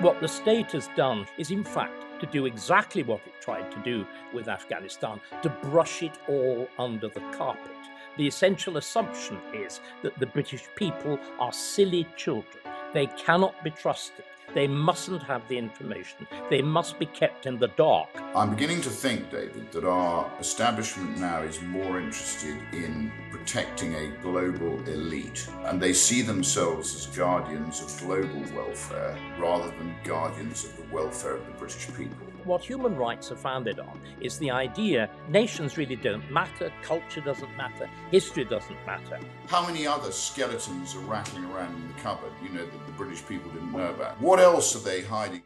What the state has done is, in fact, to do exactly what it tried to do with Afghanistan, to brush it all under the carpet. The essential assumption is that the British people are silly children. They cannot be trusted. They mustn't have the information. They must be kept in the dark. I'm beginning to think, David, that our establishment now is more interested in protecting a global elite, and they see themselves as guardians of global welfare rather than guardians of the welfare of the British people. What human rights are founded on is the idea nations really don't matter, culture doesn't matter, history doesn't matter. How many other skeletons are rattling around in the cupboard, that the British people didn't know about? What else are they hiding?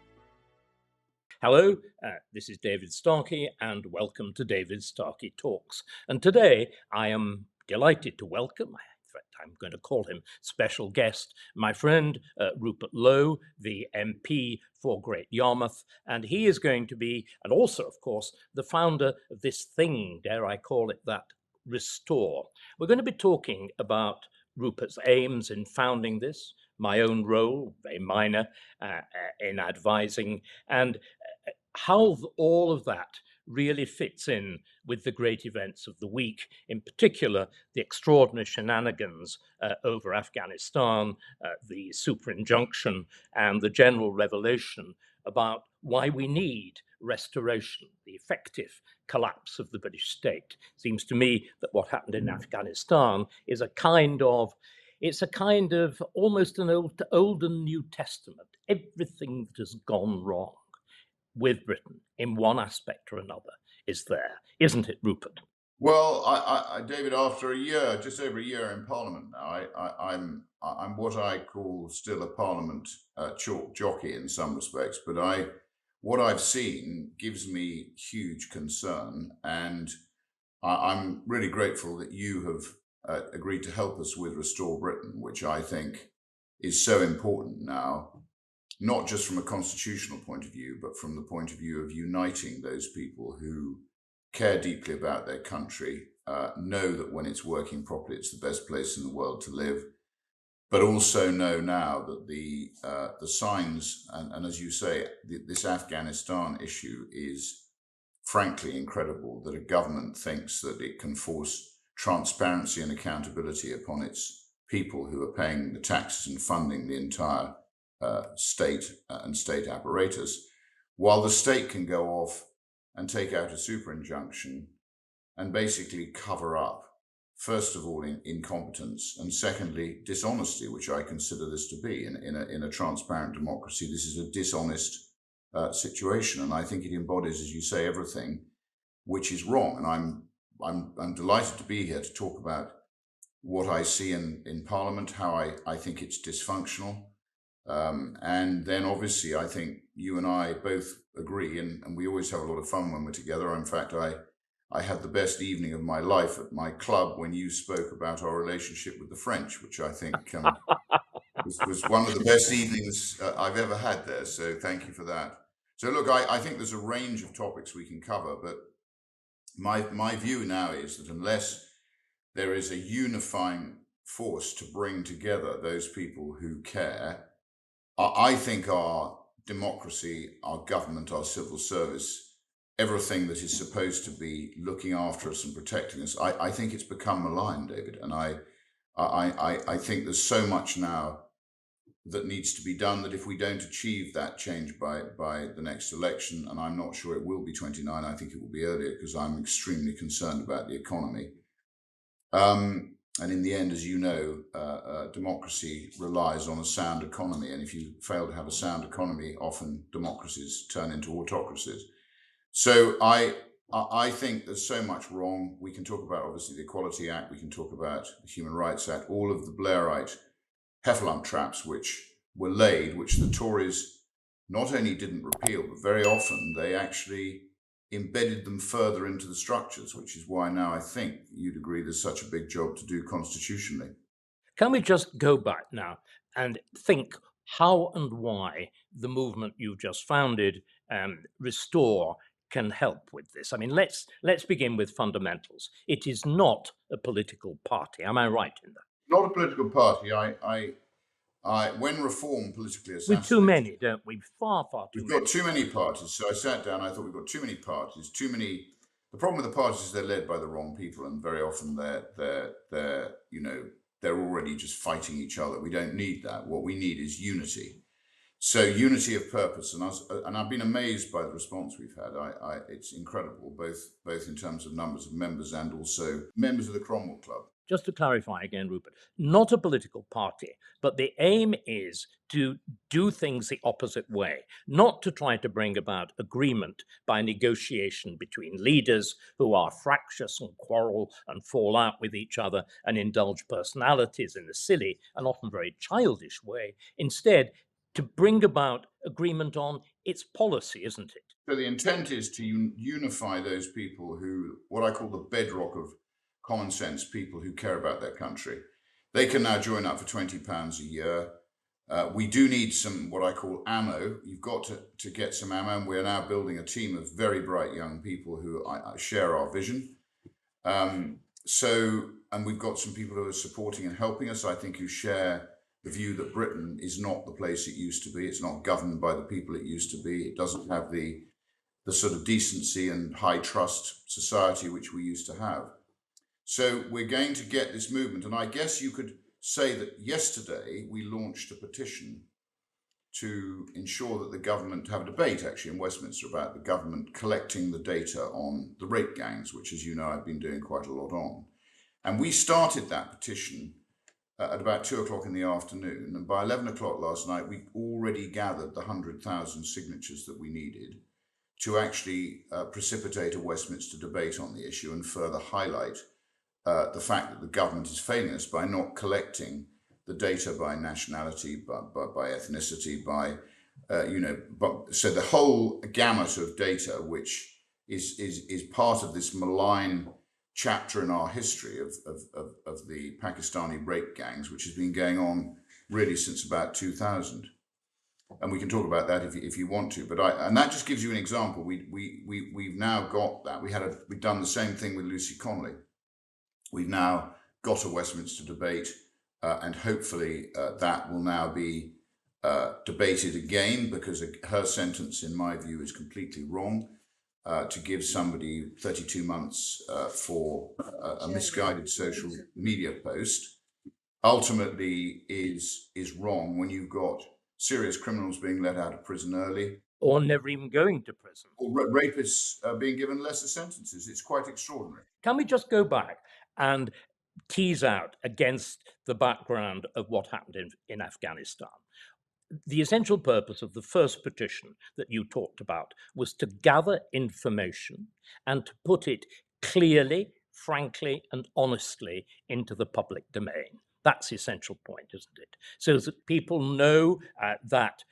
Hello, this is David Starkey, and welcome to David Starkey Talks. And today I am delighted to welcome, in fact, I'm going to call him special guest, my friend Rupert Lowe, the MP for Great Yarmouth, and he is going to be, and also, of course, the founder of this thing, dare I call it that, Restore. We're going to be talking about Rupert's aims in founding this, my own role, very minor, in advising, and how all of that really fits in with the great events of the week, in particular, the extraordinary shenanigans over Afghanistan, the super injunction, and the general revelation about why we need restoration, the effective collapse of the British state. Seems to me that what happened in Afghanistan is it's a kind of almost an old and New Testament. Everything that has gone wrong with Britain in one aspect or another is there, isn't it, Rupert? Well, David, after just over a year in Parliament now, I'm what I call still a Parliament chalk jockey in some respects, but what I've seen gives me huge concern, and I'm really grateful that you have agreed to help us with Restore Britain, which I think is so important now, not just from a constitutional point of view, but from the point of view of uniting those people who care deeply about their country, know that when it's working properly, it's the best place in the world to live, but also know now that the signs, and as you say, this Afghanistan issue is frankly incredible, that a government thinks that it can force transparency and accountability upon its people who are paying the taxes and funding the entire state and state apparatus, while the state can go off and take out a super injunction and basically cover up, first of all, incompetence, and secondly, dishonesty, which I consider this to be. In a transparent democracy, this is a dishonest situation, and I think it embodies, as you say, everything which is wrong. And I'm delighted to be here to talk about what I see in Parliament, how I think it's dysfunctional. And then obviously I think you and I both agree, and we always have a lot of fun when we're together. In fact, I had the best evening of my life at my club when you spoke about our relationship with the French, which I think was one of the best evenings I've ever had there. So thank you for that. So look, I think there's a range of topics we can cover, but my view now is that unless there is a unifying force to bring together those people who care, I think our democracy, our government, our civil service, everything that is supposed to be looking after us and protecting us, I think it's become maligned, David. And I think there's so much now that needs to be done that if we don't achieve that change by the next election, and I'm not sure it will be 29, I think it will be earlier, because I'm extremely concerned about the economy. And in the end, as you know, democracy relies on a sound economy. And if you fail to have a sound economy, often democracies turn into autocracies. So I think there's so much wrong. We can talk about, obviously, the Equality Act. We can talk about the Human Rights Act, all of the Blairite heffalump traps which were laid, which the Tories not only didn't repeal, but very often they actually embedded them further into the structures, which is why now I think you'd agree there's such a big job to do constitutionally. Can we just go back now and think how and why the movement you've just founded, Restore, can help with this? I mean, let's begin with fundamentals. It is not a political party. Am I right in that? Not a political party. when reform politically We've too assassinated, many, don't we? Far too we've many. got too many parties. So I sat down. I thought we've got too many parties. Too many. The problem with the parties is they're led by the wrong people, and very often they're already just fighting each other. We don't need that. What we need is unity. So unity of purpose, and I've been amazed by the response we've had. It's incredible, both in terms of numbers of members and also members of the Cromwell Club. Just to clarify again, Rupert, not a political party, but the aim is to do things the opposite way, not to try to bring about agreement by negotiation between leaders who are fractious and quarrel and fall out with each other and indulge personalities in a silly and often very childish way. Instead, to bring about agreement on its policy, isn't it? So the intent is to unify those people who, what I call the bedrock of common sense, people who care about their country. They can now join up for £20 a year. We do need some, what I call ammo. You've got to get some ammo, and we're now building a team of very bright young people who share our vision. And we've got some people who are supporting and helping us, I think, who share the view that Britain is not the place it used to be. It's not governed by the people it used to be. It doesn't have the sort of decency and high trust society which we used to have. So we're going to get this movement. And I guess you could say that yesterday we launched a petition to ensure that the government have a debate actually in Westminster about the government collecting the data on the rape gangs, which, as you know, I've been doing quite a lot on. And we started that petition at about 2:00 in the afternoon. And by 11 o'clock last night, we already gathered the 100,000 signatures that we needed to actually precipitate a Westminster debate on the issue and further highlight the fact that the government is failing us by not collecting the data by nationality, by ethnicity, so the whole gamut of data, which is part of this malign chapter in our history of the Pakistani rape gangs, which has been going on really since about 2000. And we can talk about that if you want to, and that just gives you an example. We've now got that. We've done the same thing with Lucy Connolly. We've now got a Westminster debate, and hopefully that will now be debated again, because her sentence, in my view, is completely wrong. To give somebody 32 months for a misguided social media post ultimately is wrong when you've got serious criminals being let out of prison early, or never even going to prison, or rapists being given lesser sentences. It's quite extraordinary. Can we just go back and tease out against the background of what happened in Afghanistan? The essential purpose of the first petition that you talked about was to gather information and to put it clearly, frankly, and honestly into the public domain. That's the essential point, isn't it? So that people know that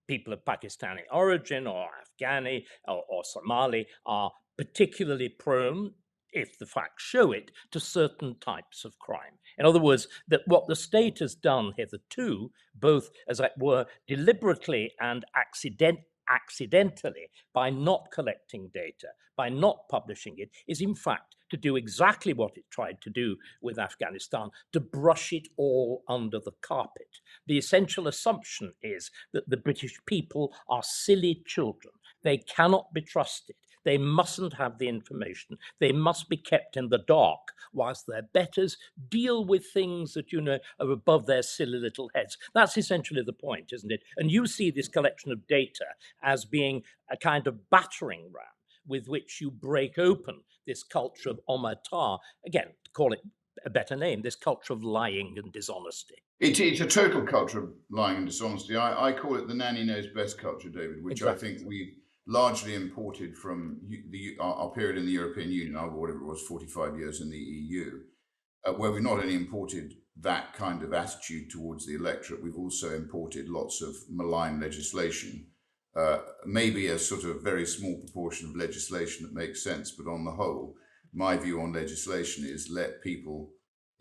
people of Pakistani origin or Afghani or Somali are particularly prone, if the facts show it, to certain types of crime. In other words, that what the state has done hitherto, both, as it were, deliberately and accidentally, by not collecting data, by not publishing it, is in fact to do exactly what it tried to do with Afghanistan, to brush it all under the carpet. The essential assumption is that the British people are silly children. They cannot be trusted. They mustn't have the information. They must be kept in the dark whilst their betters deal with things that, are above their silly little heads. That's essentially the point, isn't it? And you see this collection of data as being a kind of battering ram with which you break open this culture of omerta, again, to call it a better name, this culture of lying and dishonesty. It's a total culture of lying and dishonesty. I call it the nanny knows best culture, David, which exactly. I think we largely imported from our period in the European Union, or whatever it was, 45 years in the EU, where we've not only imported that kind of attitude towards the electorate, we've also imported lots of malign legislation, maybe a sort of very small proportion of legislation that makes sense, but on the whole, my view on legislation is let people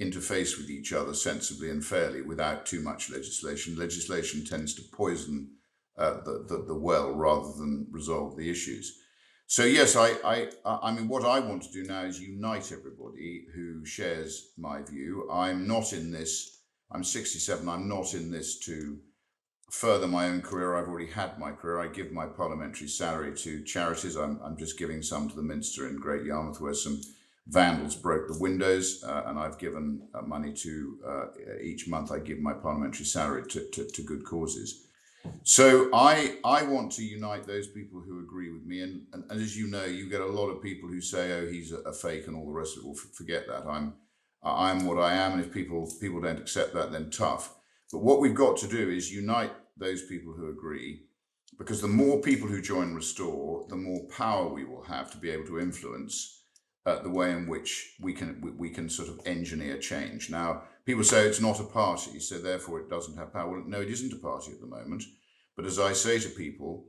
interface with each other sensibly and fairly without too much legislation. Legislation tends to poison the well rather than resolve the issues. So yes, I mean, what I want to do now is unite everybody who shares my view. I'm not in this I'm 67. I'm not in this to further my own career. I've already had my career. I give my parliamentary salary to charities. I'm just giving some to the Minster in Great Yarmouth, where some vandals broke the windows, and I've given money to each month. I give my parliamentary salary to good causes. So I want to unite those people who agree with me, and as you know, you get a lot of people who say, "Oh, he's a fake," and all the rest of it. Well, forget that. I'm what I am, and if people don't accept that, then tough. But what we've got to do is unite those people who agree, because the more people who join Restore, the more power we will have to be able to influence the way in which we can sort of engineer change. Now, people say it's not a party, so therefore it doesn't have power. Well, no, it isn't a party at the moment. But as I say to people,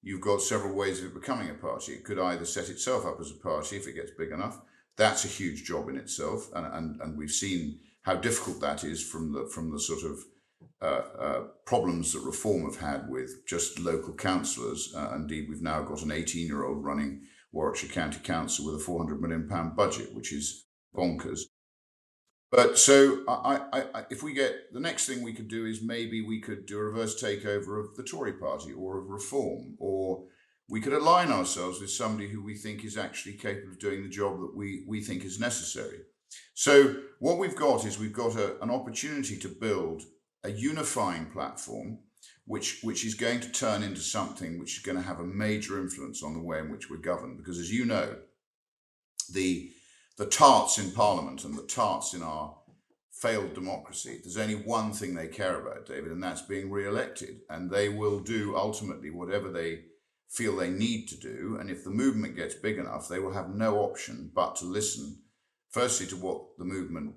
you've got several ways of it becoming a party. It could either set itself up as a party if it gets big enough. That's a huge job in itself, and we've seen how difficult that is from the sort of problems that Reform have had with just local councillors. Indeed, we've now got an 18-year-old running Warwickshire County Council with a £400 million budget, which is bonkers. But so if we get, the next thing we could do is maybe we could do a reverse takeover of the Tory party or of Reform, or we could align ourselves with somebody who we think is actually capable of doing the job that we think is necessary. So what we've got is an opportunity to build a unifying platform which is going to turn into something which is going to have a major influence on the way in which we're governed. Because as you know, the tarts in Parliament and the tarts in our failed democracy, there's only one thing they care about, David, and that's being re-elected. And they will do ultimately whatever they feel they need to do. And if the movement gets big enough, they will have no option but to listen, firstly, to what the movement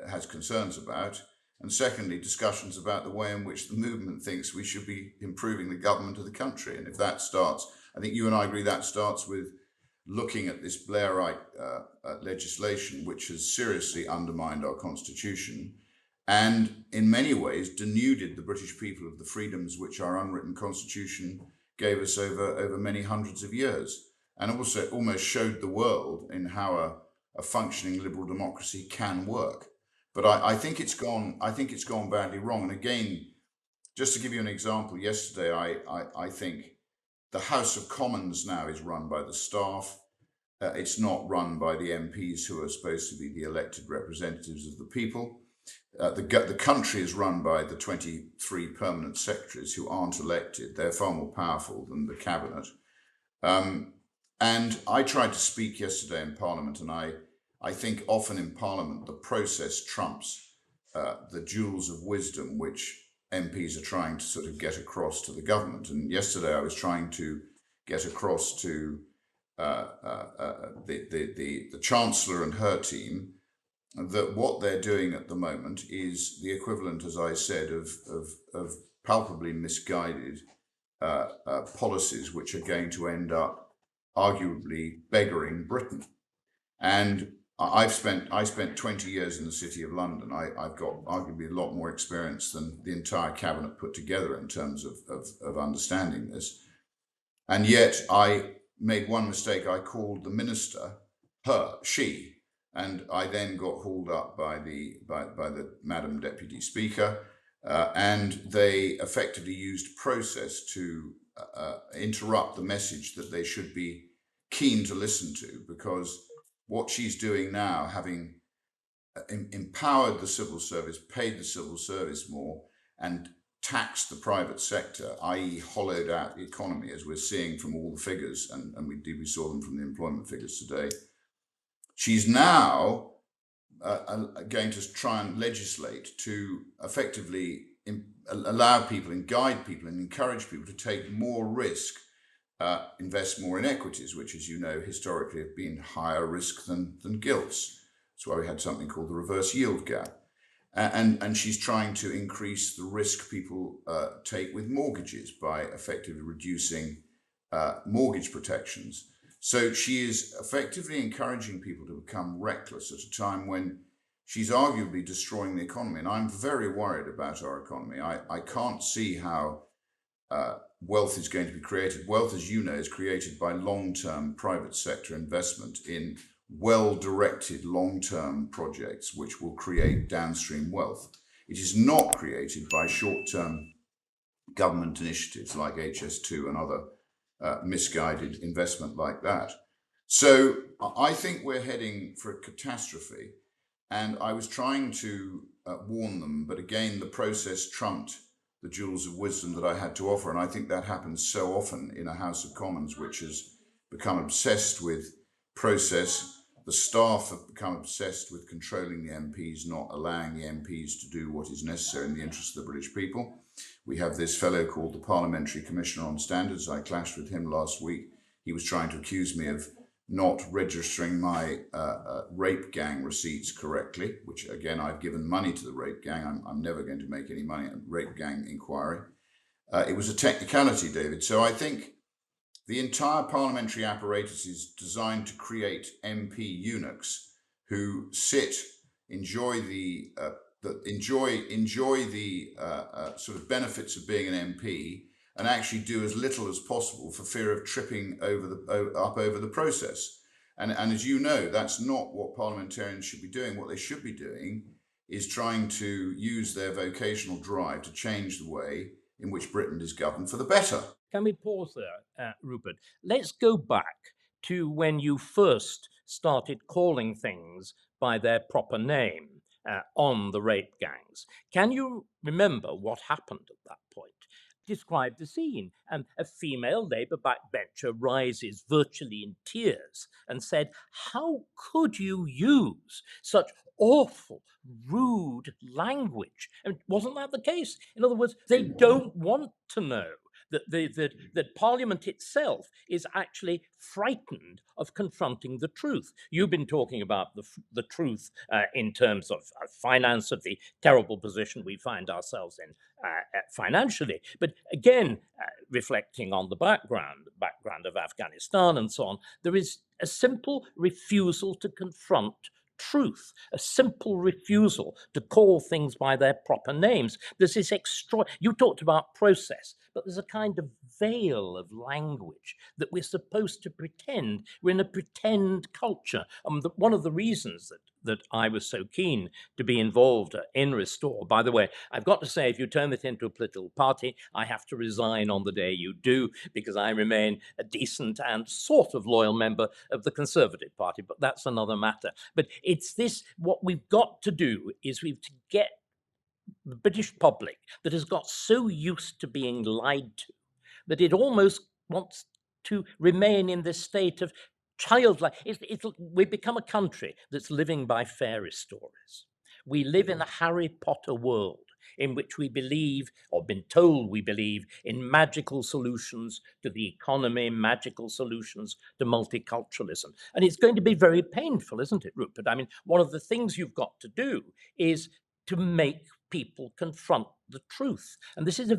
has concerns about, and secondly, discussions about the way in which the movement thinks we should be improving the government of the country. And if that starts, I think you and I agree that starts with looking at this Blairite legislation, which has seriously undermined our constitution and in many ways denuded the British people of the freedoms which our unwritten constitution gave us over many hundreds of years, and also almost showed the world in how a functioning liberal democracy can work. But I think it's gone badly wrong. And again, just to give you an example, yesterday I think the House of Commons now is run by the staff. It's not run by the MPs who are supposed to be the elected representatives of the people. The country is run by the 23 permanent secretaries who aren't elected. They're far more powerful than the cabinet. And I tried to speak yesterday in Parliament, and I think often in Parliament the process trumps the jewels of wisdom which MPs are trying to sort of get across to the government. And yesterday I was trying to get across to the Chancellor and her team that what they're doing at the moment is the equivalent, as I said, of palpably misguided policies which are going to end up arguably beggaring Britain. And I spent 20 years in the City of London. I've got arguably a lot more experience than the entire cabinet put together in terms of understanding this. And yet I made one mistake. I called the minister she, and I then got hauled up by the Madam Deputy Speaker, and they effectively used process to interrupt the message that they should be keen to listen to, because what she's doing now, having empowered the civil service, paid the civil service more, and taxed the private sector, i.e. hollowed out the economy, as we're seeing from all the figures, and we saw them from the employment figures today. She's now going to try and legislate to effectively allow people and guide people and encourage people to take more risk, invest more in equities, which, as you know, historically have been higher risk than gilts. That's why we had something called the reverse yield gap. And she's trying to increase the risk people take with mortgages by effectively reducing mortgage protections. So she is effectively encouraging people to become reckless at a time when she's arguably destroying the economy. And I'm very worried about our economy. I can't see how wealth is going to be created. Wealth, as you know, is created by long-term private sector investment in well-directed long-term projects which will create downstream wealth. It is not created by short-term government initiatives like HS2 and other misguided investment like that. So I think we're heading for a catastrophe. And I was trying to warn them, but again, the process trumped the jewels of wisdom that I had to offer. And I think that happens so often in a House of Commons, which has become obsessed with process. The staff have become obsessed with controlling the MPs, not allowing the MPs to do what is necessary in the interest of the British people. We have this fellow called the Parliamentary Commissioner on Standards. I clashed with him last week. He was trying to accuse me of not registering my rape gang receipts correctly, which again, I've given money to the rape gang. I'm never going to make any money on rape gang inquiry. It was a technicality, David. So I think the entire parliamentary apparatus is designed to create MP eunuchs who sit, enjoy the sort of benefits of being an MP, and actually do as little as possible for fear of tripping over the process. And as you know, that's not what parliamentarians should be doing. What they should be doing is trying to use their vocational drive to change the way in which Britain is governed for the better. Can we pause there, Rupert? Let's go back to when you first started calling things by their proper name on the rape gangs. Can you remember what happened at that point? Describe the scene. A female Labour backbencher rises virtually in tears and said, "How could you use such awful, rude language?" And wasn't that the case? In other words, they don't want to know that Parliament itself is actually frightened of confronting the truth. You've been talking about the truth in terms of finance, of the terrible position we find ourselves in financially. But again, reflecting on the background of Afghanistan and so on, there is a simple refusal to confront truth, a simple refusal to call things by their proper names. There's this you talked about process, but there's a kind of veil of language that we're supposed to pretend. We're in a pretend culture. One of the reasons that I was so keen to be involved in Restore, by the way, I've got to say, if you turn it into a political party, I have to resign on the day you do, because I remain a decent and sort of loyal member of the Conservative Party, but that's another matter. But it's this, what we've got to do is we've to get the British public that has got so used to being lied to that it almost wants to remain in this state of childlike. We become a country that's living by fairy stories. We live in a Harry Potter world in which we believe, or been told we believe, in magical solutions to the economy, magical solutions to multiculturalism. And it's going to be very painful, isn't it, Rupert? I mean, one of the things you've got to do is to make people confront the truth. And this is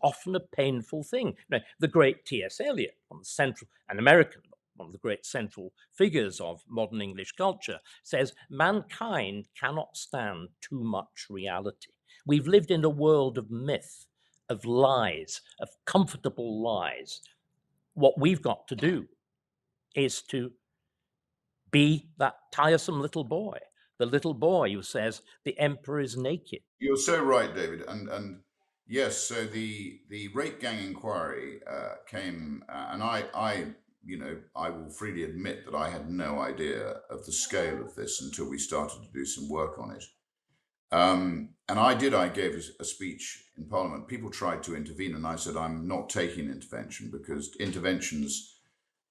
often a painful thing. You know, the great T.S. Eliot, an American, one of the great central figures of modern English culture, says mankind cannot stand too much reality. We've lived in a world of myth, of lies, of comfortable lies. What we've got to do is to be that tiresome little boy, the little boy who says the emperor is naked. You're so right, David. And yes, so the rape gang inquiry came, and I will freely admit that I had no idea of the scale of this until we started to do some work on it. And I gave a speech in Parliament. People tried to intervene, and I said, I'm not taking intervention, because interventions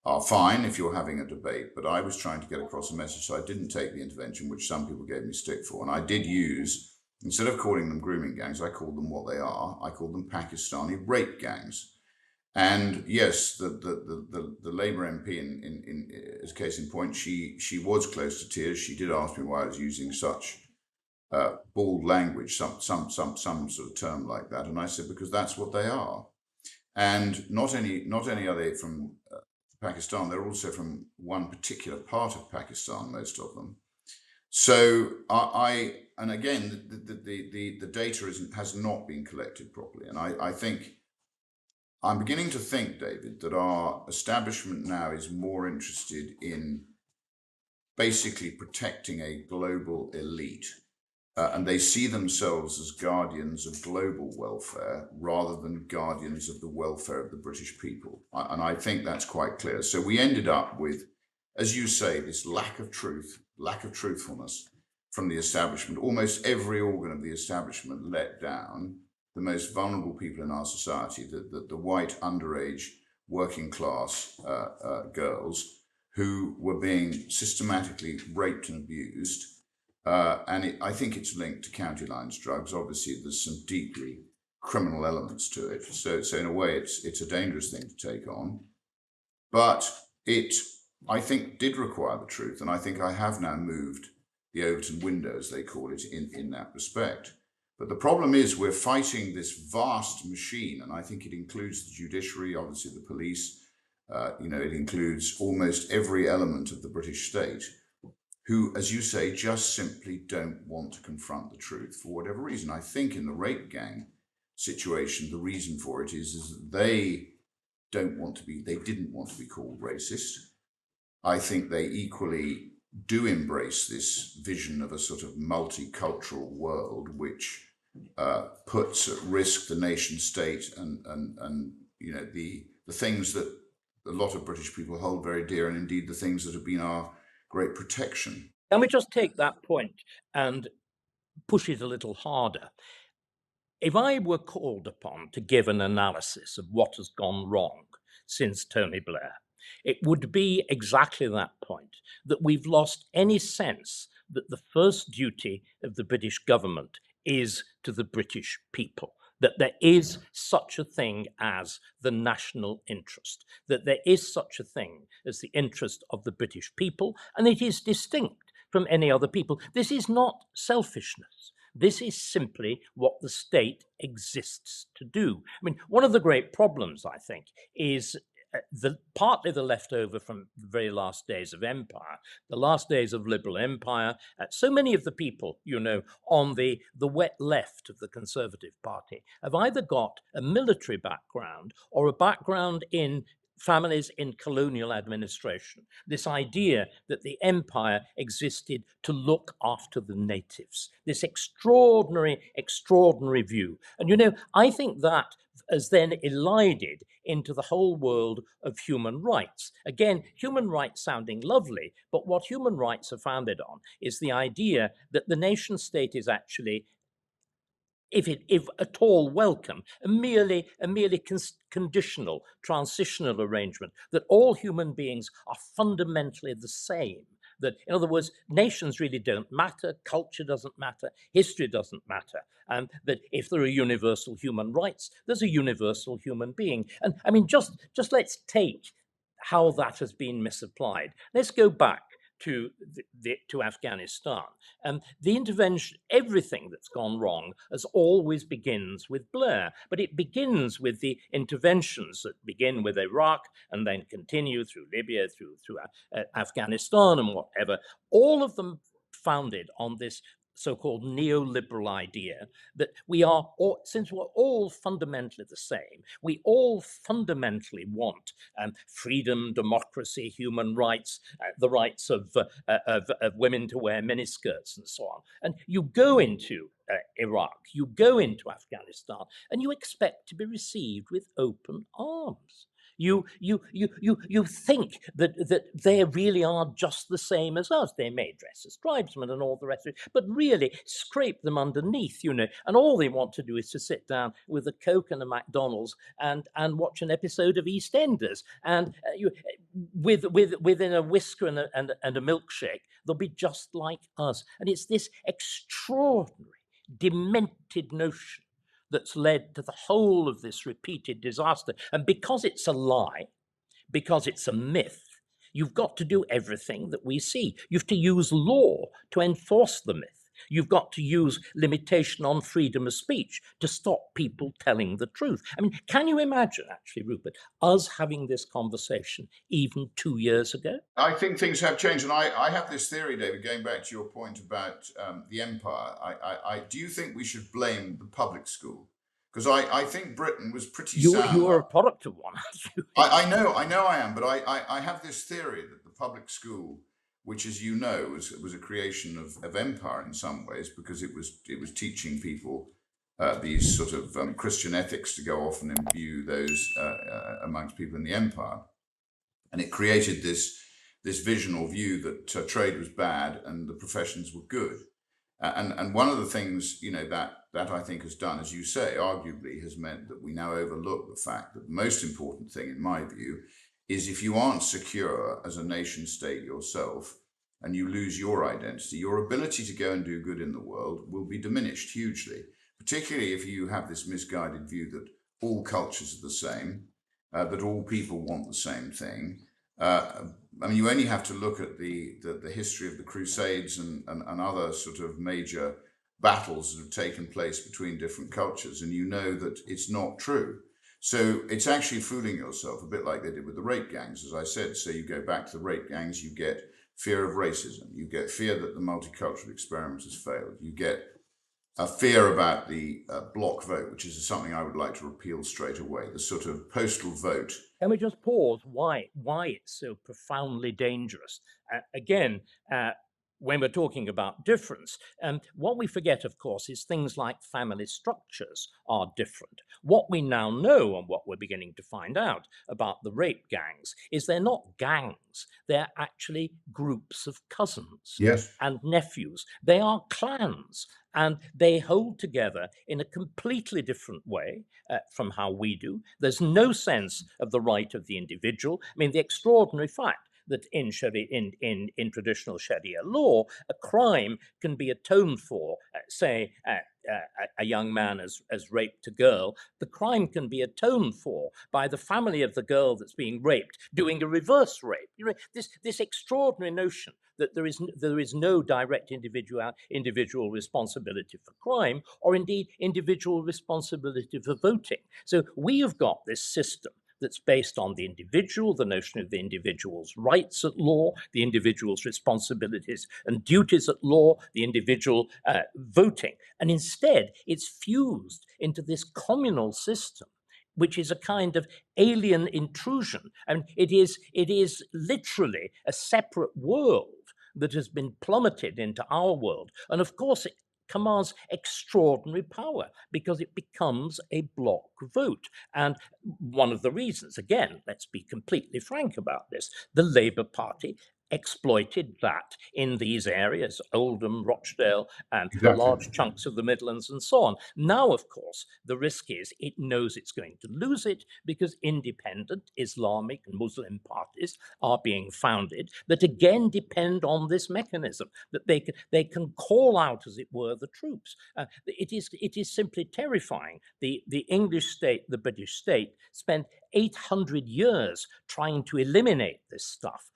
are fine if you're having a debate, but I was trying to get across a message, so I didn't take the intervention, which some people gave me stick for. And I did use, instead of calling them grooming gangs, I called them what they are. I called them Pakistani rape gangs. And yes, the Labour MP, in as case in point, she was close to tears. She did ask me why I was using such bald language, some sort of term like that, and I said, because that's what they are. And not only are they from Pakistan, they're also from one particular part of Pakistan, most of them. So and again, the data has not been collected properly. And I think, I'm beginning to think, David, that our establishment now is more interested in basically protecting a global elite and they see themselves as guardians of global welfare rather than guardians of the welfare of the British people. And I think that's quite clear. So we ended up with, as you say, this lack of truth, lack of truthfulness from the establishment. Almost every organ of the establishment let down the most vulnerable people in our society, the white underage working class girls who were being systematically raped and abused. I think it's linked to county lines drugs. Obviously, there's some deeply criminal elements to it. So in a way, it's a dangerous thing to take on. But it, I think, did require the truth. And I think I have now moved the Overton window, as they call it, in that respect. But the problem is we're fighting this vast machine, and I think it includes the judiciary, obviously the police, it includes almost every element of the British state, who, as you say, just simply don't want to confront the truth for whatever reason. I think in the rape gang situation, the reason for it is that they didn't want to be called racist. I think they equally do embrace this vision of a sort of multicultural world, which puts at risk the nation state and the things that a lot of British people hold very dear, and indeed the things that have been our great protection. Can we just take that point and push it a little harder? If I were called upon to give an analysis of what has gone wrong since Tony Blair, it would be exactly that point, that we've lost any sense that the first duty of the British government is to the British people, that there is such a thing as the national interest, that there is such a thing as the interest of the British people, and it is distinct from any other people. This is not selfishness. This is simply what the state exists to do. I mean, one of the great problems, I think, is partly the leftover from the very last days of empire, the last days of liberal empire. So many of the people, on the wet left of the Conservative Party have either got a military background or a background in families in colonial administration. This idea that the empire existed to look after the natives, this extraordinary view. And I think that has then elided into the whole world of human rights. Again, human rights sounding lovely, but what human rights are founded on is the idea that the nation state is actually, if at all welcome, a merely conditional, transitional arrangement, that all human beings are fundamentally the same. That, in other words, nations really don't matter, culture doesn't matter, history doesn't matter, and that if there are universal human rights, there's a universal human being. And I mean, just let's take how that has been misapplied. Let's go back to Afghanistan. The intervention, everything that's gone wrong, as always begins with Blair. But it begins with the interventions that begin with Iraq and then continue through Libya, through Afghanistan and whatever. All of them founded on this so-called neoliberal idea that since we're all fundamentally the same, we all fundamentally want freedom, democracy, human rights, the rights of women to wear miniskirts and so on. And you go into Iraq, you go into Afghanistan, and you expect to be received with open arms. You think that they really are just the same as us. They may dress as tribesmen and all the rest of it, but really scrape them underneath, and all they want to do is to sit down with a Coke and a McDonald's and watch an episode of EastEnders. And within a whisker and a milkshake, they'll be just like us. And it's this extraordinary, demented notion that's led to the whole of this repeated disaster. And because it's a lie, because it's a myth, you've got to do everything that we see. You have to use law to enforce the myth. You've got to use limitation on freedom of speech to stop people telling the truth. I mean, can you imagine, actually, Rupert, us having this conversation even 2 years ago? I think things have changed, and I have this theory, David, going back to your point about the empire. Do you think we should blame the public school? Because I think Britain was pretty sound. You are a product of one, aren't you? I know I am, but I have this theory that the public school which, as you know, was a creation of empire in some ways, because it was teaching people these sort of Christian ethics to go off and imbue those amongst people in the empire, and it created this vision or view that trade was bad and the professions were good. And one of the things, that I think has done, as you say, arguably has meant that we now overlook the fact that the most important thing, in my view, is if you aren't secure as a nation state yourself and you lose your identity, your ability to go and do good in the world will be diminished hugely, particularly if you have this misguided view that all cultures are the same, that all people want the same thing. You only have to look at the history of the Crusades and other sort of major battles that have taken place between different cultures, and you know that it's not true. So it's actually fooling yourself, a bit like they did with the rape gangs, as I said. So you go back to the rape gangs, you get fear of racism, you get fear that the multicultural experiment has failed, you get a fear about the block vote, which is something I would like to repeal straight away, the sort of postal vote. Can we just pause why it's so profoundly dangerous? Again, when we're talking about difference, what we forget, of course, is things like family structures are different. What we now know, and what we're beginning to find out about the rape gangs, is they're not gangs. They're actually groups of cousins Yes. and nephews. They are clans, and they hold together in a completely different way from how we do. There's no sense of the right of the individual. I mean, the extraordinary fact that in traditional Sharia law, a crime can be atoned for, say, a young man has raped a girl. The crime can be atoned for by the family of the girl that's being raped doing a reverse rape. This extraordinary notion that there is no direct individual responsibility for crime, or indeed individual responsibility for voting. So we have got this system that's based on the individual, the notion of the individual's rights at law, the individual's responsibilities and duties at law, the individual voting. And instead, it's fused into this communal system, which is a kind of alien intrusion. And it is literally a separate world that has been plummeted into our world. And of course, it commands extraordinary power because it becomes a block vote. And one of the reasons, again, let's be completely frank about this, the Labour Party exploited that in these areas, Oldham, Rochdale, and Exactly. large chunks of the Midlands and so on. Now, of course, the risk is it knows it's going to lose it because independent Islamic and Muslim parties are being founded that again depend on this mechanism, that they can call out, as it were, the troops. It is simply terrifying. The English state, the British state, spent 800 years trying to eliminate this stuff.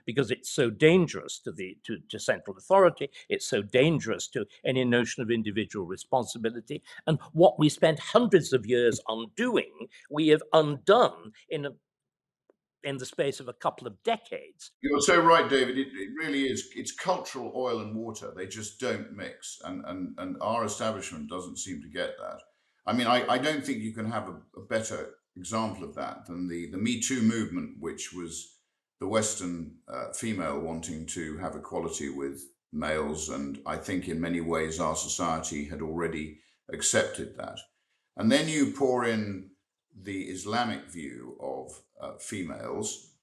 Because it's so dangerous to central authority, it's so dangerous to any notion of individual responsibility. And what we spent hundreds of years undoing, we have undone in the space of a couple of decades. You're so right, David. It really is. It's cultural oil and water. They just don't mix. And our establishment doesn't seem to get that. I mean, I don't think you can have a better example of that than the Me Too movement, which was the Western female wanting to have equality with males. And I think in many ways our society had already accepted that. And then you pour in the Islamic view of females,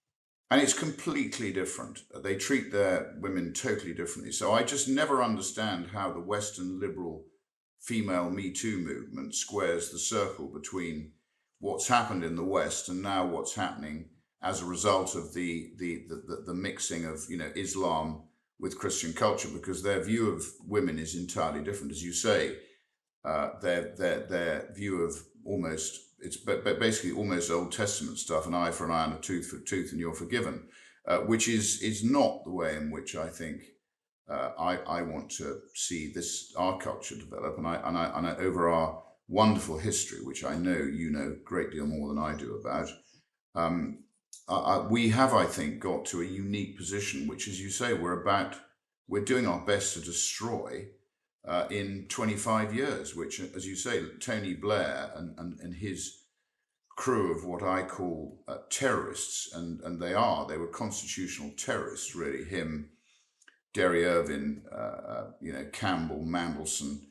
and it's completely different. They treat their women totally differently. So I just never understand how the Western liberal female Me Too movement squares the circle between what's happened in the West and now what's happening as a result of the mixing of Islam with Christian culture, because their view of women is entirely different. As you say, their view of it's basically almost Old Testament stuff, an eye for an eye and a tooth for a tooth and you're forgiven, which is not the way in which I think I want to see our culture develop. And I over our wonderful history, which I know you know a great deal more than I do about, we have, I think, got to a unique position, which, as you say, we're doing our best to destroy in 25 years, which, as you say, Tony Blair and his crew of what I call terrorists, and they were constitutional terrorists, really, him Derry Irvine, Campbell, Mandelson,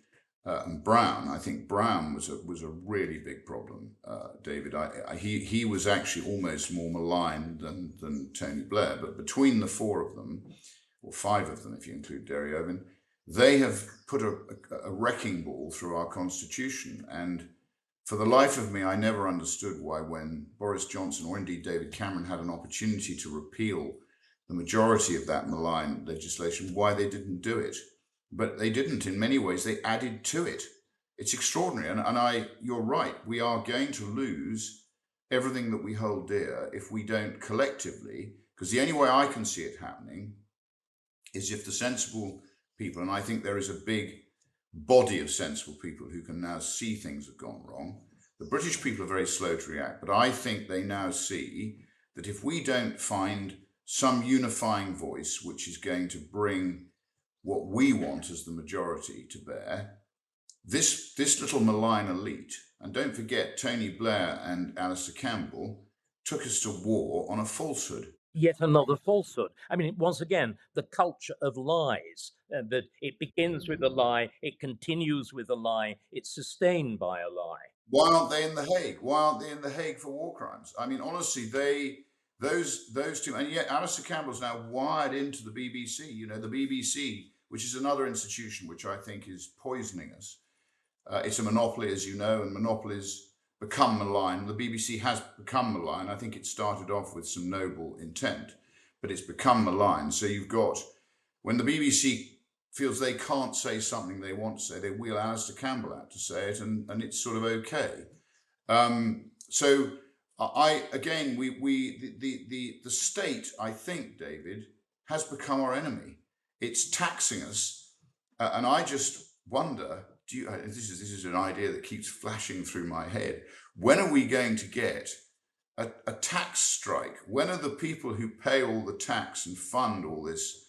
and Brown. I think Brown was a really big problem, David. He was actually almost more maligned than Tony Blair. But between the four of them, or five of them, if you include Derry Irvine, they have put a wrecking ball through our constitution. And for the life of me, I never understood why, when Boris Johnson or indeed David Cameron had an opportunity to repeal the majority of that malign legislation, why they didn't do it. But they didn't. In many ways, they added to it. It's extraordinary. And you're right, we are going to lose everything that we hold dear if we don't collectively, because the only way I can see it happening is if the sensible people, and I think there is a big body of sensible people who can now see things have gone wrong. The British people are very slow to react, but I think they now see that if we don't find some unifying voice which is going to bring what we want as the majority to bear, this little malign elite, and don't forget Tony Blair and Alistair Campbell took us to war on a falsehood. Yet another falsehood. I mean, once again, the culture of lies, that it begins with a lie, it continues with a lie, it's sustained by a lie. Why aren't they in The Hague? Why aren't they in The Hague for war crimes? I mean, honestly, those two, and yet Alistair Campbell's now wired into the BBC. You know, the BBC, which is another institution which I think is poisoning us. It's a monopoly, as you know, and monopolies become malign. The BBC has become malign. I think it started off with some noble intent, but it's become malign. So you've got, when the BBC feels they can't say something they want to say, they wheel Alistair Campbell out to say it, and it's sort of okay. So the state, I think, David, has become our enemy. It's taxing us, and I just wonder. This is an idea that keeps flashing through my head. When are we going to get a tax strike? When are the people who pay all the tax and fund all this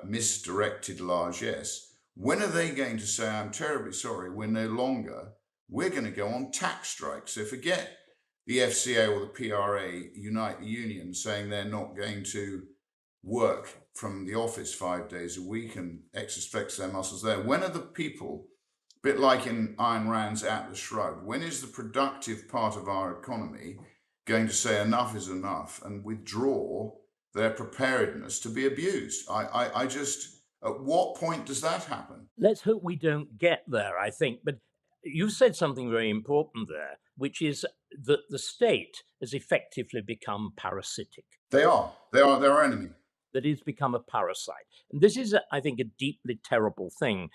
misdirected largesse, when are they going to say, I'm terribly sorry, we're no longer, we're going to go on tax strike? So forget the FCA or the PRA unite the union saying they're not going to work from the office 5 days a week and exercise their muscles there. When are the people, a bit like in Ayn Rand's Atlas Shrugged, when is the productive part of our economy going to say enough is enough and withdraw their preparedness to be abused? I just, at what point does that happen? Let's hope we don't get there, I think. But you said something very important there, which is that the state has effectively become parasitic. They're our enemy. That it's become a parasite. And this is, I think, a deeply terrible thing.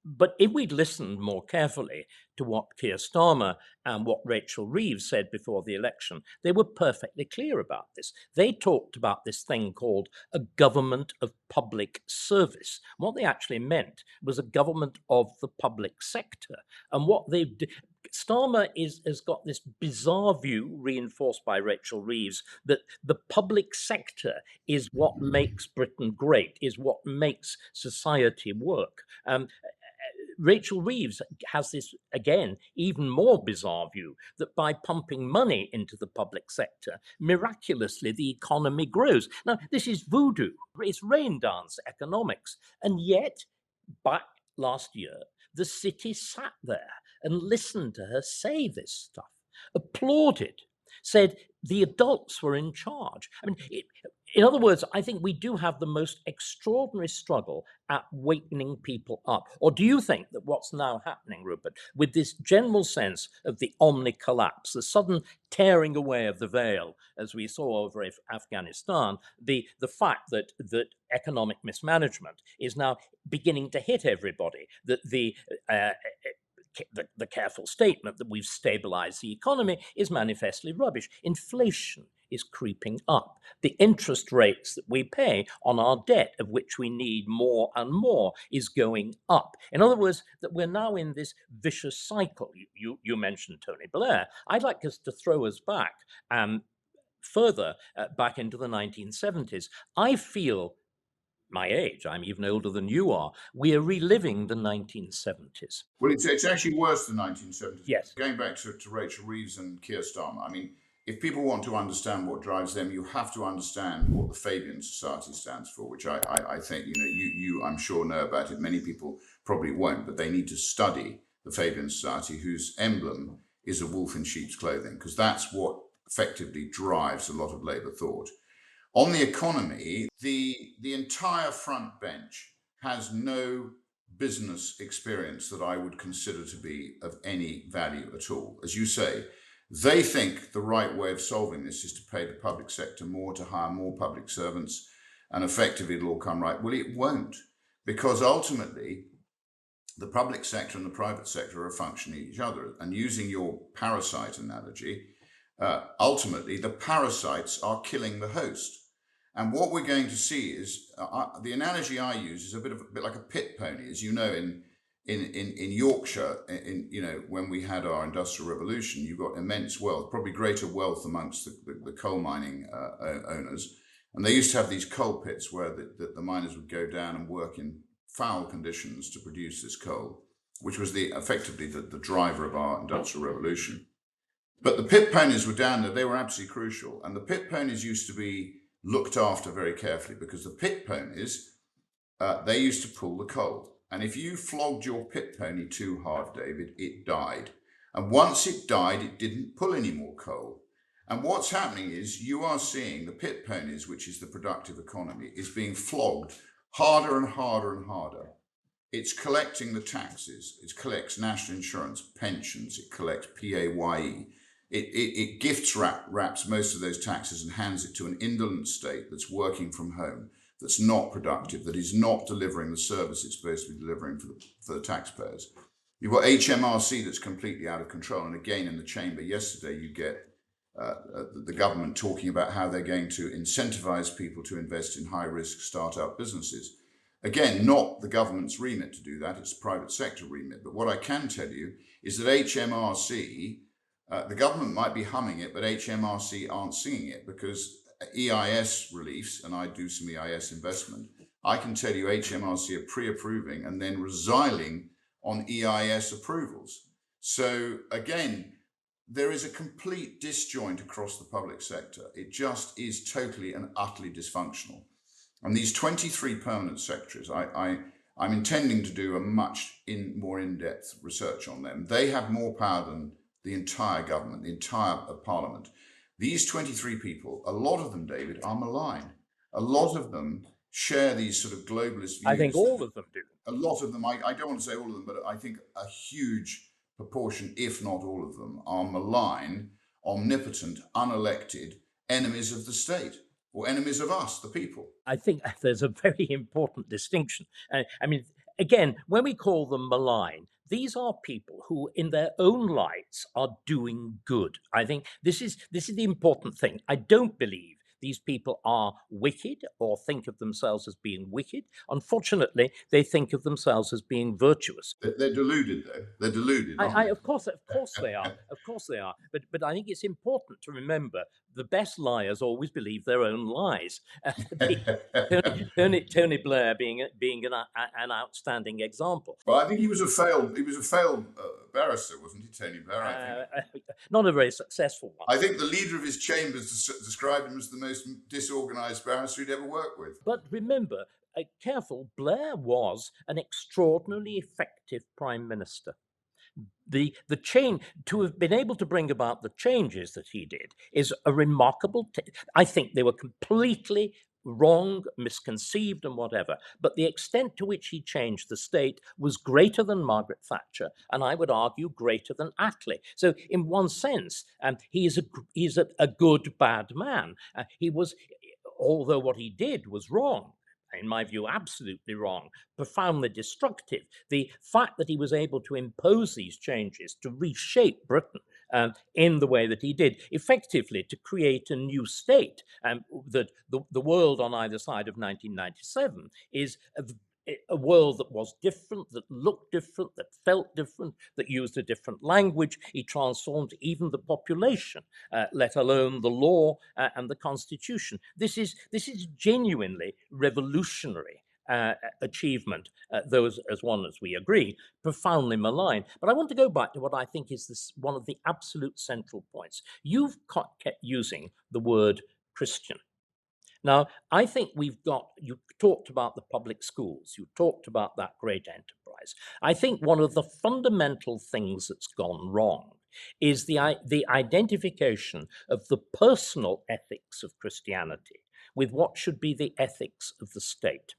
But if we'd listened more carefully to what Keir Starmer and what Rachel Reeves said before the election, they were perfectly clear about this. They talked about this thing called a government of public service. What they actually meant was a government of the public sector. And what they've Starmer has got this bizarre view, reinforced by Rachel Reeves, that the public sector is what makes Britain great, is what makes society work. Rachel Reeves has this, again, even more bizarre view that by pumping money into the public sector, miraculously the economy grows. Now, this is voodoo. It's rain dance economics. And yet, back last year, the city sat there and listened to her say this stuff, applauded, said the adults were in charge. I mean, in other words, I think we do have the most extraordinary struggle at wakening people up. Or do you think that what's now happening, Rupert, with this general sense of the omni collapse, the sudden tearing away of the veil, as we saw over Afghanistan, the fact that economic mismanagement is now beginning to hit everybody, that the careful statement that we've stabilized the economy is manifestly rubbish. Inflation is creeping up. The interest rates that we pay on our debt, of which we need more and more, is going up. In other words, that we're now in this vicious cycle. You mentioned Tony Blair. I'd like us to throw us back further back into the 1970s. I feel my age, I'm even older than you are, we are reliving the 1970s. Well, it's actually worse than 1970s. Yes. Going back to Rachel Reeves and Keir Starmer, I mean, if people want to understand what drives them, you have to understand what the Fabian Society stands for, which I think, you I'm sure know about it. Many people probably won't, but they need to study the Fabian Society, whose emblem is a wolf in sheep's clothing, because that's what effectively drives a lot of Labour thought. On the economy, the entire front bench has no business experience that I would consider to be of any value at all. As you say, they think the right way of solving this is to pay the public sector more, to hire more public servants, and effectively it'll all come right. Well, it won't, because ultimately the public sector and the private sector are functioning each other. And using your parasite analogy, ultimately the parasites are killing the host. And what we're going to see is the analogy I use is a bit like a pit pony, as you know, in Yorkshire, when we had our industrial revolution, you got immense wealth, probably greater wealth amongst the coal mining owners, and they used to have these coal pits where the miners would go down and work in foul conditions to produce this coal, which was effectively the driver of our industrial revolution. But the pit ponies were down there; they were absolutely crucial, and the pit ponies used to be looked after very carefully, because the pit ponies, they used to pull the coal. And if you flogged your pit pony too hard, David, it died. And once it died, it didn't pull any more coal. And what's happening is you are seeing the pit ponies, which is the productive economy, is being flogged harder and harder and harder. It's collecting the taxes. It collects national insurance, pensions. It collects PAYE. It gifts wraps most of those taxes and hands it to an indolent state that's working from home, that's not productive, that is not delivering the service it's supposed to be delivering for the taxpayers. You've got HMRC that's completely out of control. And again, in the chamber yesterday, you get the government talking about how they're going to incentivize people to invest in high-risk startup businesses. Again, not the government's remit to do that, it's private sector remit. But what I can tell you is that HMRC, the government might be humming it, but HMRC aren't singing it, because EIS reliefs, and I do some EIS investment, I can tell you HMRC are pre-approving and then resiling on EIS approvals. So again, there is a complete disjoint across the public sector. It just is totally and utterly dysfunctional. And these 23 permanent secretaries, I'm intending to do a much more in-depth research on them. They have more power than the entire government, the entire parliament. These 23 people, a lot of them, David, are malign. A lot of them share these sort of globalist views. I think all of them do. A lot of them, I don't want to say all of them, but I think a huge proportion, if not all of them, are malign, omnipotent, unelected enemies of the state, or enemies of us, the people. I think there's a very important distinction. I mean, again, when we call them malign, these are people who, in their own lives, are doing good. I think this is the important thing. I don't believe these people are wicked or think of themselves as being wicked. Unfortunately, they think of themselves as being virtuous. They're deluded, though. They're deluded. Of course they are. Of course they are. But I think it's important to remember the best liars always believe their own lies. Tony Blair being an outstanding example. Well, I think he was a failed barrister, wasn't he, Tony Blair? I think. Not a very successful one. I think the leader of his chambers described him as the most disorganised barrister he'd ever worked with. But remember, careful, Blair was an extraordinarily effective prime minister. The change, to have been able to bring about the changes that he did, is a remarkable. I think they were completely wrong, misconceived, and whatever. But the extent to which he changed the state was greater than Margaret Thatcher, and I would argue greater than Attlee. So, in one sense, he's a good bad man. Although what he did was wrong, in my view, absolutely wrong, profoundly destructive. The fact that he was able to impose these changes to reshape Britain in the way that he did, effectively to create a new state, that the world on either side of 1997 is a world that was different, that looked different, that felt different, that used a different language. He transformed even the population, let alone the law and the constitution. This is genuinely revolutionary. achievement, those, as one as we agree, profoundly malign. But I want to go back to what I think is this one of the absolute central points. You've kept using the word Christian. Now, I think you talked about the public schools, you talked about that great enterprise. I think one of the fundamental things that's gone wrong is the identification of the personal ethics of Christianity with what should be the ethics of the state.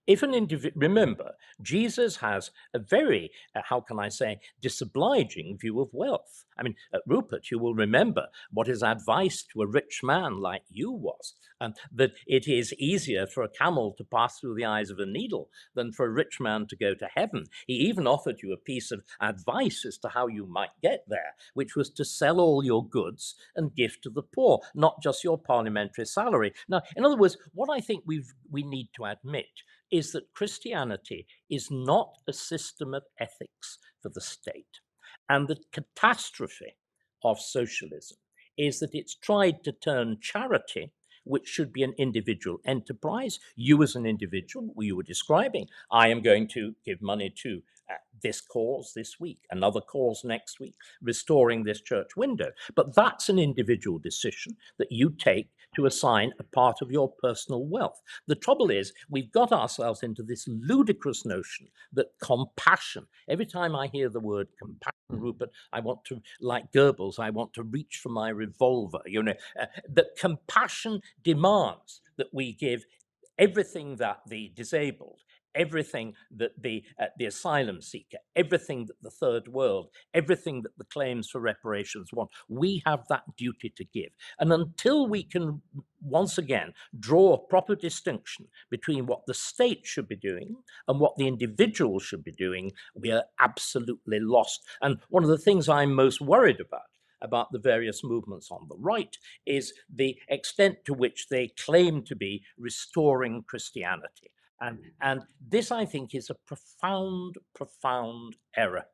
If an individual, remember, Jesus has a very, how can I say, disobliging view of wealth. I mean, Rupert, you will remember what his advice to a rich man like you was, that it is easier for a camel to pass through the eyes of a needle than for a rich man to go to heaven. He even offered you a piece of advice as to how you might get there, which was to sell all your goods and give to the poor, not just your parliamentary salary. Now, in other words, what I think we need to admit is that Christianity is not a system of ethics for the state. And the catastrophe of socialism is that it's tried to turn charity, which should be an individual enterprise, you as an individual, you were describing, I am going to give money to this cause this week, another cause next week, restoring this church window. But that's an individual decision that you take to assign a part of your personal wealth. The trouble is, we've got ourselves into this ludicrous notion that compassion, every time I hear the word compassion, Rupert, I want to, like Goebbels, I want to reach for my revolver, that compassion demands that we give everything that the disabled, everything that the asylum seeker, everything that the third world, everything that the claims for reparations want. We have that duty to give. And until we can once again draw a proper distinction between what the state should be doing and what the individual should be doing, we are absolutely lost. And one of the things I'm most worried about the various movements on the right is the extent to which they claim to be restoring Christianity. And this, I think, is a profound, profound error.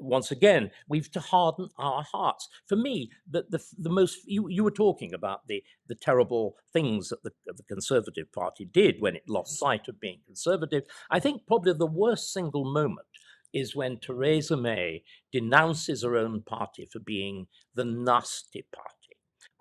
Once again, we've to harden our hearts. For me, the most, you were talking about the terrible things that the Conservative Party did when it lost sight of being conservative. I think probably the worst single moment is when Theresa May denounces her own party for being the nasty party.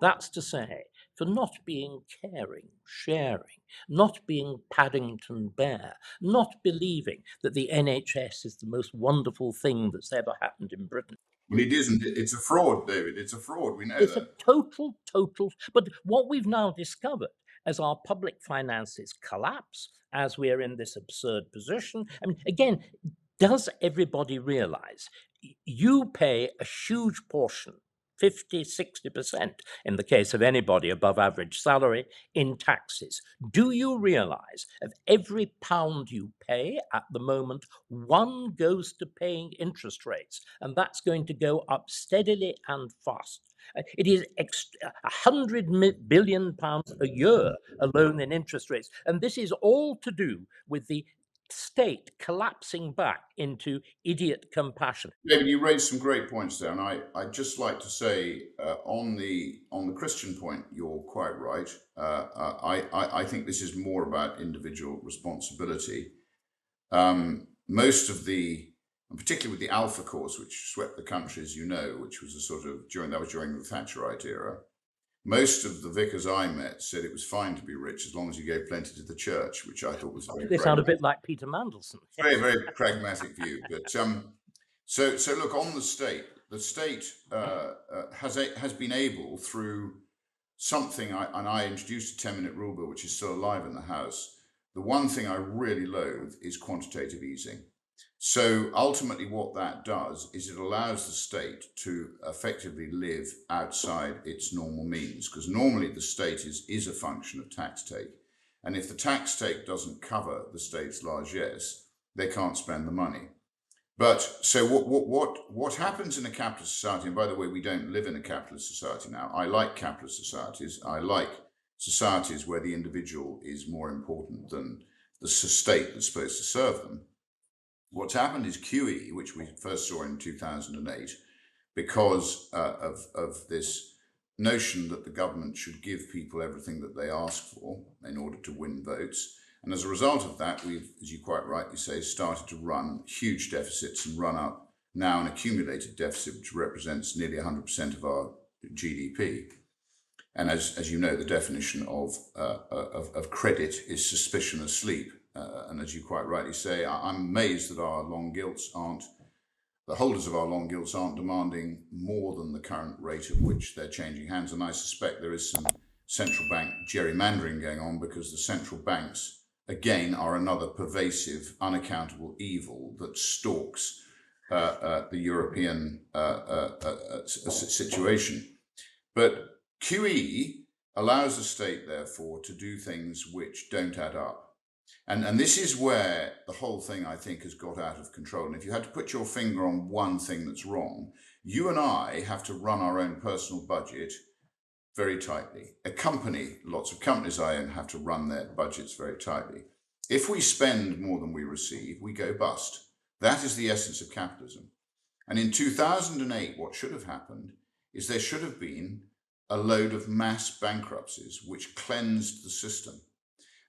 That's to say, for not being caring, sharing, not being Paddington Bear, not believing that the NHS is the most wonderful thing that's ever happened in Britain. Well, it isn't. It's a fraud, David. It's a fraud. We know It's that. a total. But what we've now discovered as our public finances collapse, as we're in this absurd position, I mean, again, does everybody realize you pay a huge portion, 50, 60% in the case of anybody above average salary, in taxes? Do you realize of every pound you pay at the moment, one goes to paying interest rates, and that's going to go up steadily and fast? It is 100 billion pounds a year alone in interest rates. And this is all to do with the state collapsing back into idiot compassion. David, you raised some great points there, and I'd just like to say on the Christian point, you're quite right. I think this is more about individual responsibility. Most of the, and particularly with the Alpha course, which swept the country, as you know, which was a sort of during the Thatcherite era, most of the vicars I met said it was fine to be rich as long as you gave plenty to the church, which I thought was very. They sound a bit like Peter Mandelson. Very, very pragmatic view. But so look, on the state has been able through something, and I introduced a 10-minute rule bill, which is still alive in the House. The one thing I really loathe is quantitative easing. So ultimately what that does is it allows the state to effectively live outside its normal means, because normally the state is a function of tax take. And if the tax take doesn't cover the state's largesse, they can't spend the money. But so what happens in a capitalist society, and by the way, we don't live in a capitalist society now. I like capitalist societies. I like societies where the individual is more important than the state that's supposed to serve them. What's happened is QE, which we first saw in 2008, because of this notion that the government should give people everything that they ask for in order to win votes. And as a result of that, we've, as you quite rightly say, started to run huge deficits and run up now an accumulated deficit, which represents nearly 100% of our GDP. And as you know, the definition of credit is suspicion asleep. And as you quite rightly say, I'm amazed that our long gilts aren't, the holders of our long gilts aren't demanding more than the current rate at which they're changing hands. And I suspect there is some central bank gerrymandering going on, because the central banks, again, are another pervasive, unaccountable evil that stalks the European situation. But QE allows the state, therefore, to do things which don't add up. And this is where the whole thing, I think, has got out of control. And if you had to put your finger on one thing that's wrong, you and I have to run our own personal budget very tightly. Lots of companies I own have to run their budgets very tightly. If we spend more than we receive, we go bust. That is the essence of capitalism. And in 2008, what should have happened is there should have been a load of mass bankruptcies which cleansed the system.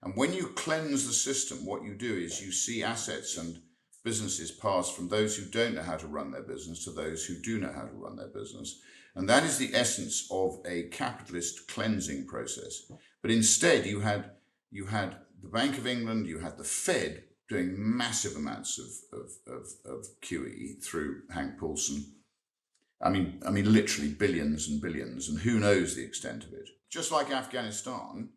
And when you cleanse the system, what you do is you see assets and businesses pass from those who don't know how to run their business to those who do know how to run their business. And that is the essence of a capitalist cleansing process. But instead, you had the Bank of England, you had the Fed doing massive amounts of QE through Hank Paulson. I mean, literally billions and billions, and who knows the extent of it. Just like Afghanistan,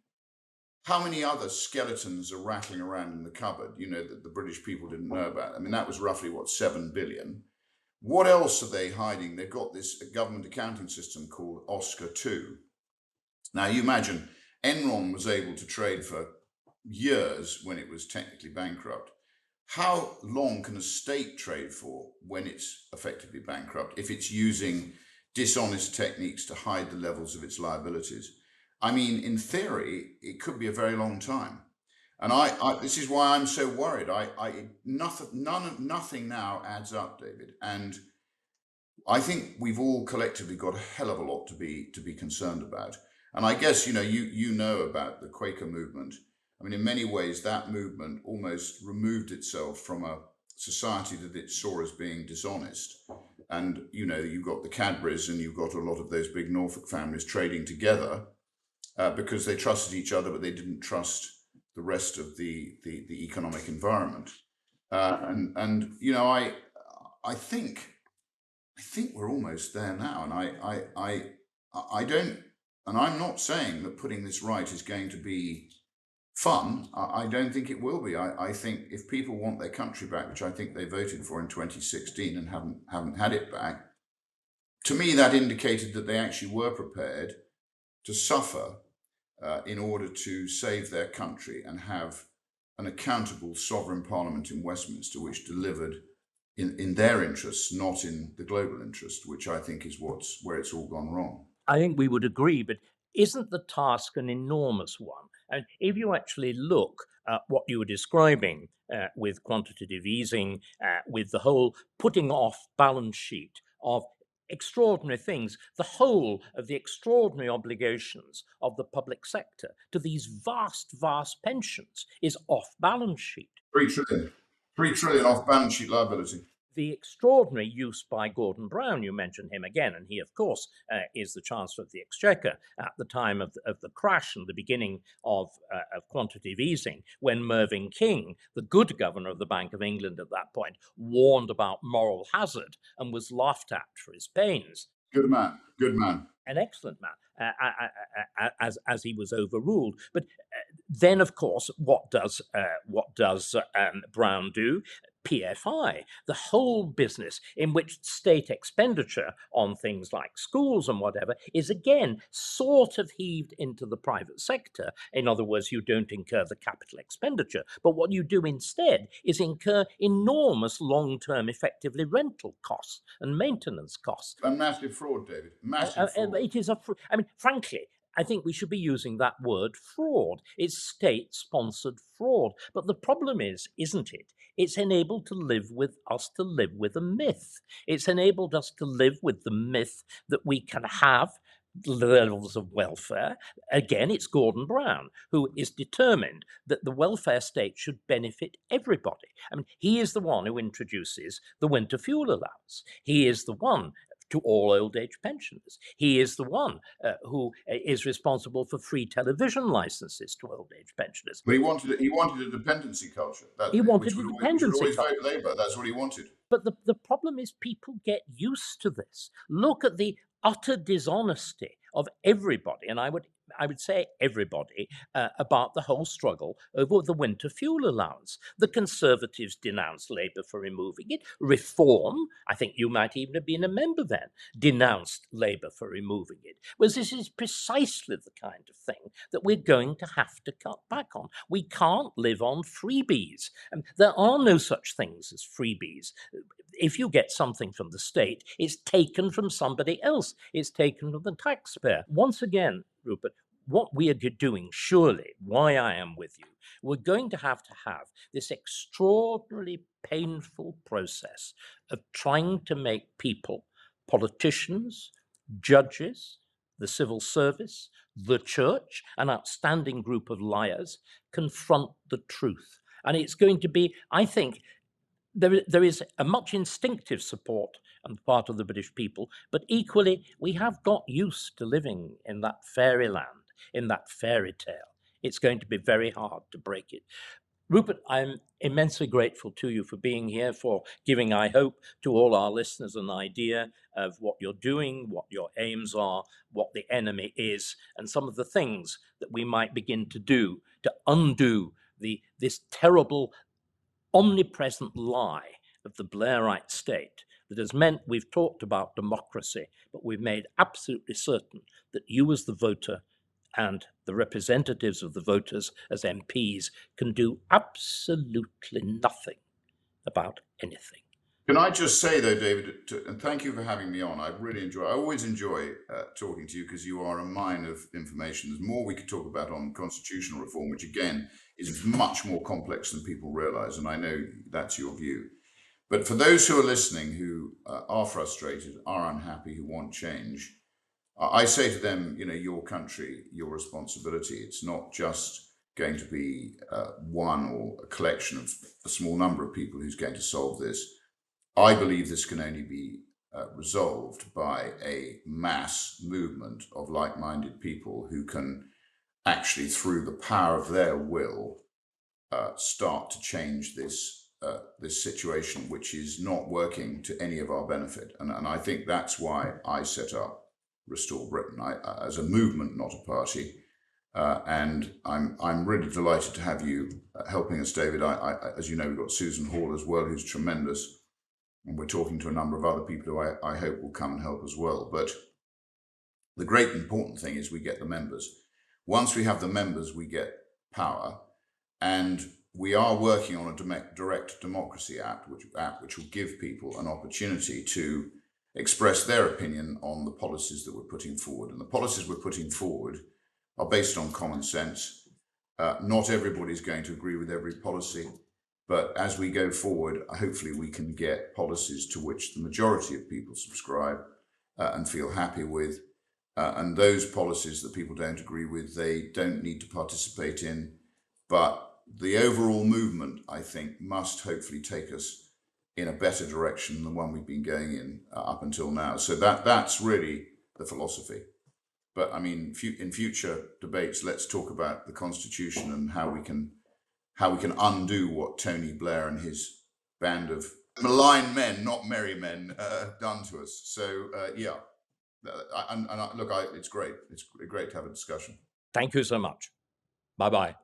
how many other skeletons are rattling around in the cupboard, that the British people didn't know about? I mean, that was roughly, 7 billion. What else are they hiding? They've got this government accounting system called Oscar 2. Now, you imagine Enron was able to trade for years when it was technically bankrupt. How long can a state trade for when it's effectively bankrupt if it's using dishonest techniques to hide the levels of its liabilities? I mean, in theory, it could be a very long time. And this is why I'm so worried. Nothing now adds up, David. And I think we've all collectively got a hell of a lot to be concerned about. And I guess, you know about the Quaker movement. I mean, in many ways, that movement almost removed itself from a society that it saw as being dishonest. And, you've got the Cadburys and you've got a lot of those big Norfolk families trading together because they trusted each other, but they didn't trust the rest of the economic environment. I think we're almost there now. And I don't, and I'm not saying that putting this right is going to be fun. I don't think it will be. I think if people want their country back, which I think they voted for in 2016 and haven't had it back, to me that indicated that they actually were prepared to suffer in order to save their country and have an accountable sovereign parliament in Westminster which delivered in their interests, not in the global interest, which I think is where it's all gone wrong. I think we would agree, but isn't the task an enormous one? And if you actually look at what you were describing with quantitative easing, with the whole putting off balance sheet of extraordinary things, the whole of the extraordinary obligations of the public sector to these vast pensions is off balance sheet. 3 trillion. 3 trillion off balance sheet liability. The extraordinary use by Gordon Brown, you mentioned him again, and he, of course, is the Chancellor of the Exchequer at the time of the crash and the beginning of quantitative easing, when Mervyn King, the good governor of the Bank of England at that point, warned about moral hazard and was laughed at for his pains. Good man. An excellent man, as he was overruled. But then, of course, what does Brown do? PFI, the whole business in which state expenditure on things like schools and whatever is again sort of heaved into the private sector. In other words, you don't incur the capital expenditure, but what you do instead is incur enormous long-term, effectively rental costs and maintenance costs. And massive fraud, David. Massive fraud. It is frankly, I think we should be using that word fraud. It's state-sponsored fraud. But the problem is, isn't it? It's enabled us to live with a myth. It's enabled us to live with the myth that we can have levels of welfare. Again, it's Gordon Brown, who is determined that the welfare state should benefit everybody. I mean, he is the one who introduces the winter fuel allowance. He is the one to all old age pensioners. He is the one who is responsible for free television licenses to old age pensioners. But he wanted a dependency culture, He which wanted a would dependency always culture. vote Labour. That's what he wanted. But the problem is people get used to this. Look at the utter dishonesty of everybody, and I would say everybody, about the whole struggle over the winter fuel allowance. The Conservatives denounced Labour for removing it. Reform, I think you might even have been a member then, denounced Labour for removing it. Whereas this is precisely the kind of thing that we're going to have to cut back on. We can't live on freebies. There are no such things as freebies. If you get something from the state, it's taken from somebody else. It's taken from the taxpayer. Once again, Rupert, what we are doing, surely, why I am with you, we're going to have this extraordinarily painful process of trying to make people, politicians, judges, the civil service, the church, an outstanding group of liars, confront the truth. And it's going to be, I think, there is a much instinctive support on the part of the British people, but equally, we have got used to living in that fairyland, in that fairy tale. It's going to be very hard to break it. Rupert, I'm immensely grateful to you for being here, for giving, I hope, to all our listeners an idea of what you're doing, what your aims are, what the enemy is, and some of the things that we might begin to do to undo this terrible omnipresent lie of the Blairite state that has meant we've talked about democracy, but we've made absolutely certain that you as the voter and the representatives of the voters as MPs can do absolutely nothing about anything. Can I just say, though, David, and thank you for having me on. I always enjoy talking to you because you are a mine of information. There's more we could talk about on constitutional reform, which again is much more complex than people realize. And I know that's your view. But for those who are listening, who are frustrated, are unhappy, who want change, I say to them, your country, your responsibility. It's not just going to be one or a collection of a small number of people who's going to solve this. I believe this can only be resolved by a mass movement of like-minded people who can actually, through the power of their will, start to change this situation, which is not working to any of our benefit. And I think that's why I set up Restore Britain as a movement, not a party. And I'm really delighted to have you helping us, David. As you know, we've got Susan Hall as well, who's tremendous. And we're talking to a number of other people who I hope will come and help as well. But the great important thing is we get the members. Once we have the members, we get power. And we are working on a direct democracy app, which will give people an opportunity to express their opinion on the policies that we're putting forward. And the policies we're putting forward are based on common sense. Not everybody's going to agree with every policy. But as we go forward, hopefully we can get policies to which the majority of people subscribe and feel happy with. And those policies that people don't agree with, they don't need to participate in. But the overall movement, I think, must hopefully take us in a better direction than the one we've been going in up until now. So that's really the philosophy. But I mean, in future debates, let's talk about the Constitution and how we can undo what Tony Blair and his band of malign men, not merry men, have done to us. So yeah, look, it's great. It's great to have a discussion. Thank you so much. Bye-bye.